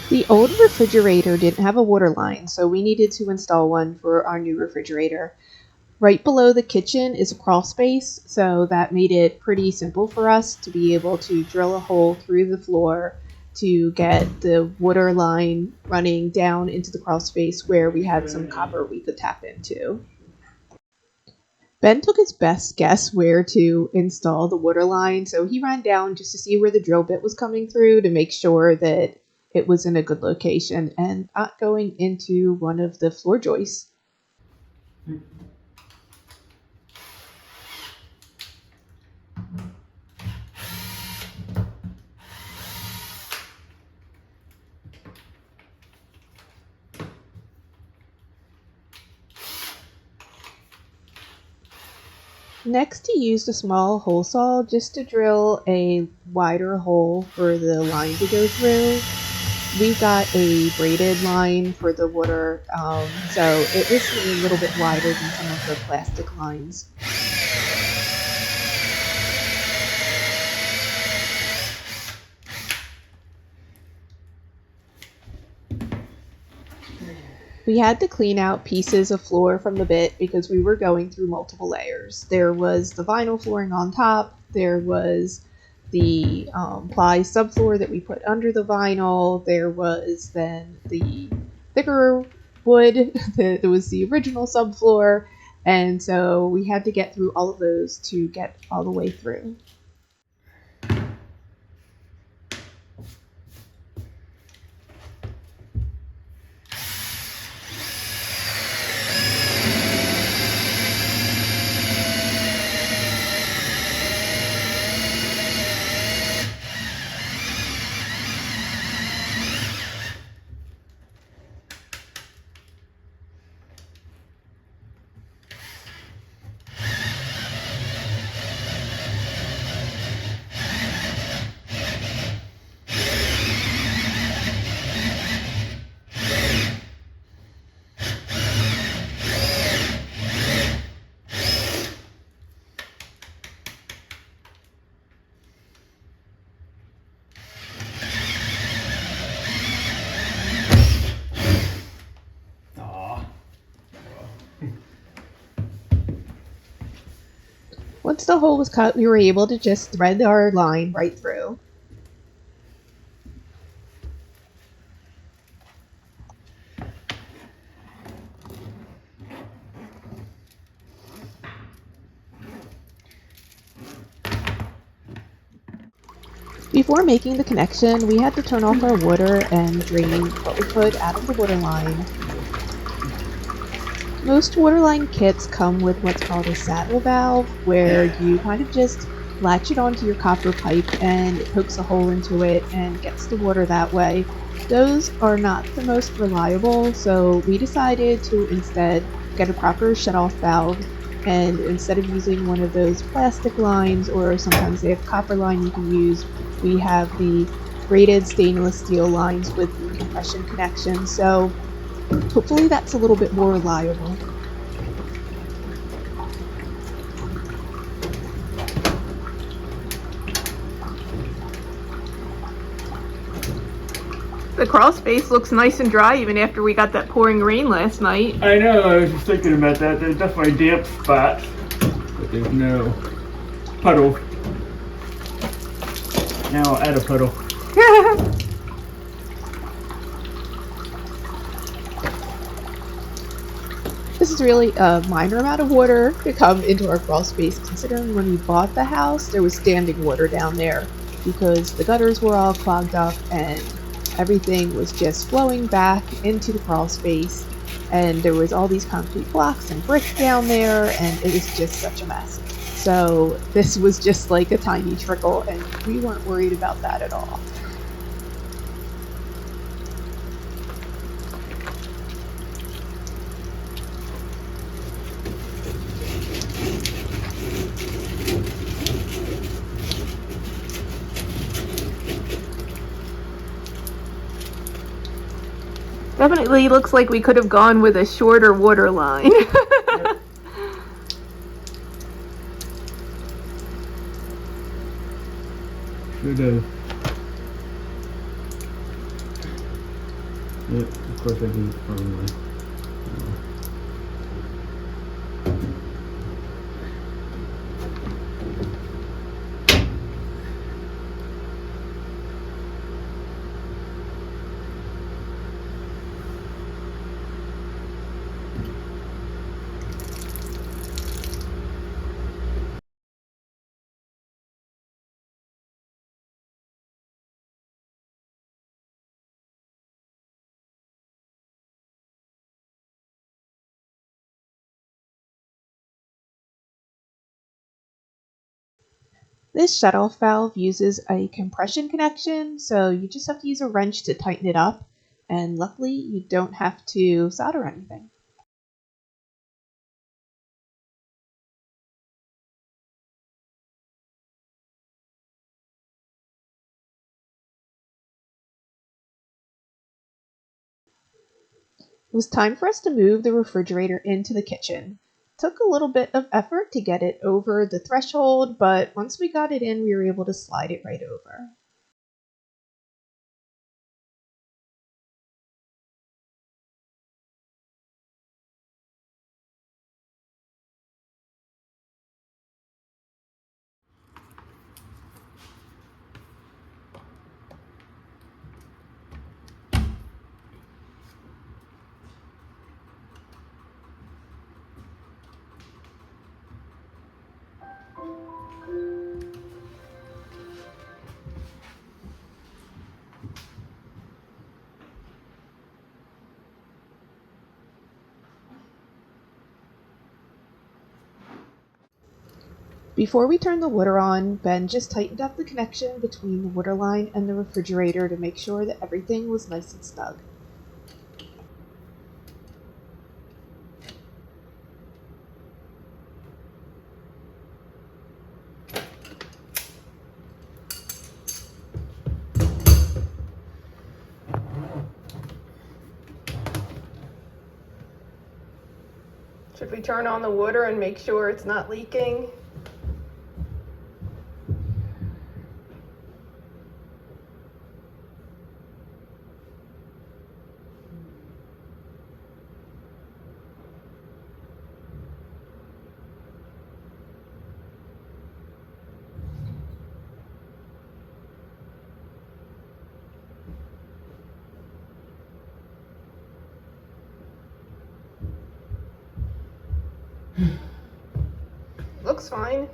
The old refrigerator didn't have a water line, so we needed to install one for our new refrigerator. Right below the kitchen is a crawl space, so that made it pretty simple for us to be able to drill a hole through the floor to get the water line running down into the crawl space where we had some copper we could tap into. Ben took his best guess where to install the water line, so he ran down just to see where the drill bit was coming through to make sure that it was in a good location and not going into one of the floor joists. Next, he used a small hole saw just to drill a wider hole for the line to go through. We got a braided line for the water, so it was a little bit wider than some of the plastic lines. We had to clean out pieces of floor from the bit because we were going through multiple layers. There was the vinyl flooring on top, there was the ply subfloor that we put under the vinyl, there was then the thicker wood that was the original subfloor, and so we had to get through all of those to get all the way through. Once the hole was cut, we were able to just thread our line right through. Before making the connection, we had to turn off our water and drain what we could out of the water line. Most waterline kits come with what's called a saddle valve, where you kind of just latch it onto your copper pipe and it pokes a hole into it and gets the water that way. Those are not the most reliable, so we decided to instead get a proper shutoff valve, and instead of using one of those plastic lines, or sometimes they have copper line you can use, we have the braided stainless steel lines with the compression connection, so hopefully that's a little bit more reliable. The crawl space looks nice and dry even after we got that pouring rain last night. I know, I was just thinking about that. There's definitely damp spots, but there's no puddle. Now I'll add a puddle. This is really a minor amount of water to come into our crawl space, considering when we bought the house there was standing water down there because the gutters were all clogged up and everything was just flowing back into the crawl space, and there was all these concrete blocks and bricks down there, and it was just such a mess. So this was just like a tiny trickle, and we weren't worried about that at all. Definitely looks like we could have gone with a shorter water line. Should have. Yep, of course I did it from This shut-off valve uses a compression connection, so you just have to use a wrench to tighten it up, and luckily you don't have to solder anything. It was time for us to move the refrigerator into the kitchen. It took a little bit of effort to get it over the threshold, but once we got it in, we were able to slide it right over. Before we turned the water on, Ben just tightened up the connection between the water line and the refrigerator to make sure that everything was nice and snug. Should we turn on the water and make sure it's not leaking? Looks fine.